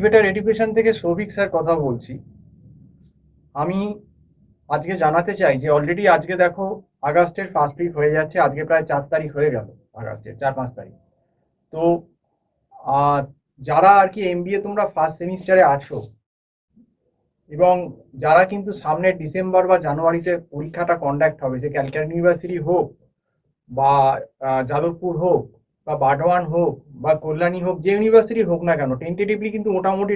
Elevator education থেকে Souvik sir কথা বলছি। আমি আজকে জানাতে চাই যে অলরেডি আজকে দেখো আগস্টের ফার্স্ট উইক হয়ে যাচ্ছে, আজকে প্রায় 4 তারিখ হয়ে গেল, আগস্টের 4-5 তারিখ। তো যারা আর কি এমবিএ তোমরা ফার্স্ট সেমিস্টারে আছো এবং যারা কিন্তু সামনে ডিসেম্বর বা জানুয়ারিতে পরীক্ষাটা কন্ডাক্ট হবে, সে ক্যালকাটা ইউনিভার্সিটি হোক বা যাদবপুর হোক বা বার্ধওয়ান হোক বা কল্যাণী হোক, যে ইউনিভার্সিটি হোক না কেন, টেন্টেটিভলি কিন্তু মোটামুটি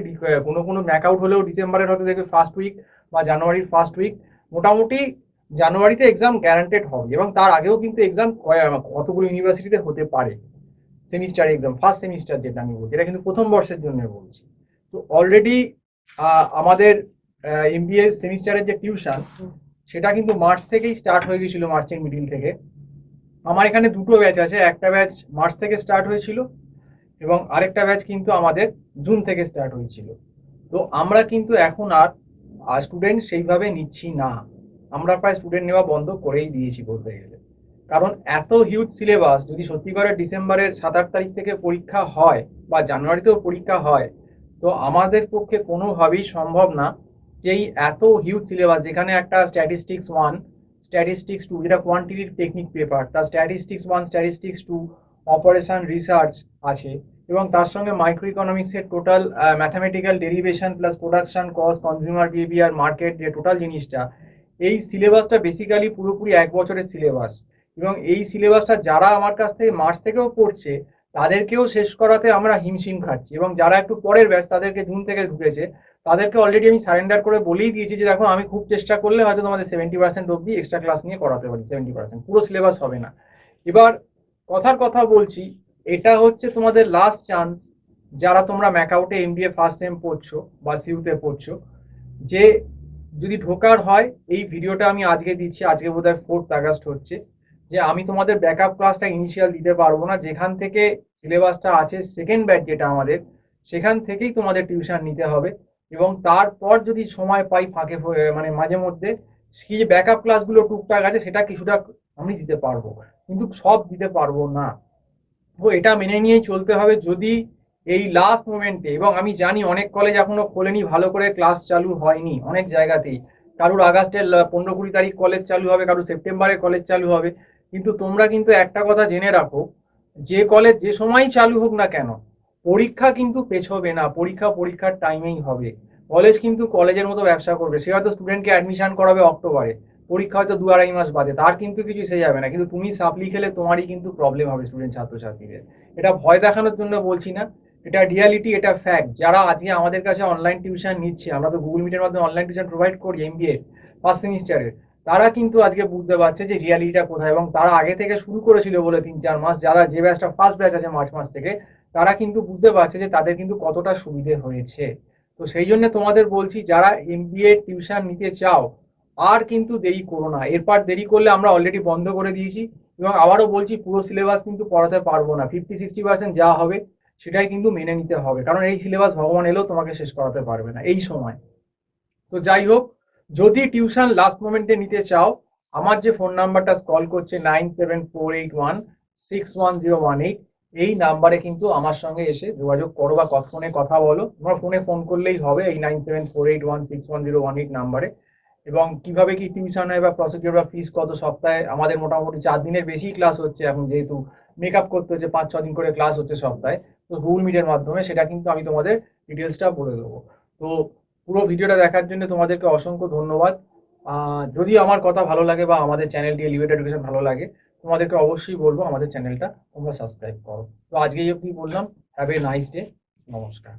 কোনো ম্যাকআউট হলেও ডিসেম্বরের হয়তো দেখবে ফার্স্ট উইক বা জানুয়ারির ফার্স্ট উইক, মোটামুটি জানুয়ারিতে এক্সাম গ্যারান্টেড হবে। এবং তার আগেও কিন্তু এক্সাম কতগুলো ইউনিভার্সিটিতে হতে পারে সেমিস্টার এক্সাম, ফার্স্ট সেমিস্টার যেটা আমি বলছি, এটা কিন্তু প্রথম বর্ষের জন্য বলছি। তো অলরেডি আমাদের এমবিএ সেমিস্টারের যে টিউশন, সেটা কিন্তু মার্চ থেকেই স্টার্ট হয়ে গেছিল, মার্চের মিডিল থেকে। আমার এখানে দুটো ব্যাচ আছে, একটা ব্যাচ মার্চ থেকে স্টার্ট হয়েছিল এবং আরেকটা ব্যাচ কিন্তু আমাদের জুন থেকে স্টার্ট হয়েছিল। তো আমরা কিন্তু এখন আর স্টুডেন্ট সেইভাবে নিচ্ছি না, আমরা প্রায় স্টুডেন্ট নেওয়া বন্ধ করেই দিয়েছি বলতে গেলে। কারণ এত হিউজ সিলেবাস, যদি সত্যিকারের ডিসেম্বরের 7-8 তারিখ থেকে পরীক্ষা হয় বা জানুয়ারিতেও পরীক্ষা হয়, তো আমাদের পক্ষে কোনোভাবেই সম্ভব না যে এই এত হিউজ সিলেবাস, যেখানে একটা স্ট্যাটিস্টিক্স 1, স্ট্যাটিস্টিক্স 2 যেটা কোয়ান্টিটিভ টেকনিক পেপার, তার স্ট্যাটিস্টিক্স 1, স্ট্যাটিস্টিক্স 2, অপারেশন রিসার্চ আছে, এবং তার সঙ্গে মাইক্রো ইকোনমিক্সের total mathematical derivation plus production cost, consumer behaviour, market, যে টোটাল জিনিসটা, এই সিলেবাসটা বেসিক্যালি পুরোপুরি 1 বছরের সিলেবাস। এবং এই সিলেবাসটা যারা আমার কাছ থেকে মার্চ থেকেও পড়ছে, তাদেরকেও শেষ করাতে আমরা হিমশিম খাচ্ছি। এবং যারা একটু পরের ব্যাচ, তাদেরকে জুন থেকে ঢুকেছে, তাদেরকে অলরেডি আমি সারেন্ডার করে বলেই দিয়েছি যে দেখো, আমি খুব চেষ্টা করলে হয়তো তোমাদের 70% অবধি এক্সট্রা ক্লাস নিয়ে করাতে পারি, 70%, পুরো সিলেবাস হবে না। এবার কথার কথা বলছি, এটা হচ্ছে তোমাদের লাস্ট চান্স, যারা তোমরা ম্যাকআউটে এমবিএ ফার্স্ট সেম পড়ছো বা সিউতে পড়ছো, যে যদি ঢোকার হয়, এই ভিডিওটা আমি আজকে দিচ্ছি, আজকে বোধহয় 4 আগস্ট হচ্ছে, যে আমি তোমাদের ব্যাকআপ ক্লাসটা ইনিশিয়াল দিতে পারবো না, যেখান থেকে সিলেবাসটা আছে সেকেন্ড ব্যাচ যেটা আমাদের, সেখান থেকেই তোমাদের টিউশন নিতে হবে। এবং তারপর যদি সময় পাই ফাঁকে মানে মাঝে মধ্যে, কি যে ব্যাকআপ ক্লাসগুলো টুকটাক আছে, সেটা কিছুটা আমি দিতে পারবো, কিন্তু সব দিতে পারবো না। তো এটা মেনে নিয়েই চলতে হবে। যদি এই লাস্ট মোমেন্টে, এবং আমি জানি অনেক কলেজ এখনো খোলেনি, ভালো করে ক্লাস চালু হয়নি অনেক জায়গাতেই, কারুর আগস্টের 15-20 তারিখ কলেজ চালু হবে, কারুর সেপ্টেম্বরে কলেজ চালু হবে, কিন্তু তোমরা কিন্তু একটা কথা জেনে রাখো, যে কলেজ যে সময় চালু হোক না কেন, পরীক্ষা কিন্তু পেছবে না, পরীক্ষার টাইমেই হবে। কলেজ কিন্তু কলেজের মতো ব্যবসা করবে, সে হয়তো স্টুডেন্টকে অ্যাডমিশন করাবে অক্টোবরে, পরীক্ষা হয়তো 2-2.5 মাস বাদে, তার কিন্তু কিছু এসে যাবে না, কিন্তু তুমি সাপ্লি খেলে তোমারই কিন্তু প্রবলেম হবে স্টুডেন্ট ছাত্রছাত্রীদের। এটা ভয় দেখানোর জন্য বলছি না, এটা রিয়ালিটি, এটা ফ্যাক্ট। যারা আজকে আমাদের কাছে অনলাইন টিউশন নিচ্ছে, আমরা তো গুগল মিটের মাধ্যমে অনলাইন টিউশন প্রোভাইড করি এমবিএ ফার্স্ট সেমিস্টারের, তারা কিন্তু আজকে বুঝতে পারছে যে রিয়ালিটিটা কোথায়, এবং তারা আগে থেকে শুরু করেছিল বলে 3-4 মাস, যারা যে ব্যাচটা ফার্স্ট ব্যাচ আছে মার্চ মাস থেকে, তারা কিন্তু বুঝতে পারছে যে তাদের কিন্তু কতটা সুবিধে হয়েছে। তো সেই জন্য তোমাদের বলছি, যারা এমবিএ টিউশন নিতে চাও, আর কিন্তু দেরি করো না। এরপর দেরি করলে আমরা অলরেডি বন্ধ করে দিয়েছি, এবং আবারও বলছি, পুরো সিলেবাস কিন্তু পড়াতে পারবো না, 50-60% যা হবে সেটাই কিন্তু মেনে নিতে হবে, কারণ এই সিলেবাস ভগবান এলেও তোমাকে শেষ করাতে পারবে না এই সময়। তো যাই হোক, যদি টিউশন লাস্ট মোমেন্টে নিতে চাও, আমার যে ফোন নাম্বারটা কল করছে 9748161018, এই নাম্বারে কিন্তু আমার সঙ্গে এসে যোগাযোগ করো বা ফোনে কথা বলো। তোমার ফোনে ফোন করলেই হবে এই 9748161018 নাম্বারে। এবং কিভাবে কি টিউশন হয় বা প্রসিডিওর বা ফিস কত, সপ্তাহে আমাদের মোটামুটি 4 দিনের বেশি ক্লাস হচ্ছে এখন, যেহেতু মেকআপ করতে হচ্ছে, 5-6 দিন করে ক্লাস হচ্ছে সপ্তাহে, তো গুগল মিটের মাধ্যমে, সেটা কিন্তু আমি তোমাদের ডিটেলসটা বলে দেবো। তো পুরো ভিডিওটা দেখার জন্য তোমাদেরকে অসংখ্য ধন্যবাদ। যদি আমার কথা ভালো লাগে বা আমাদের চ্যানেলটি এলিভেটর এডুকেশন ভালো লাগে, তোমাদেরকে অবশ্যই বলবো আমাদের চ্যানেলটা তোমরা সাবস্ক্রাইব করো। তো আজকে এই অবধি বললাম, হ্যাভ এ নাইস ডে, নমস্কার।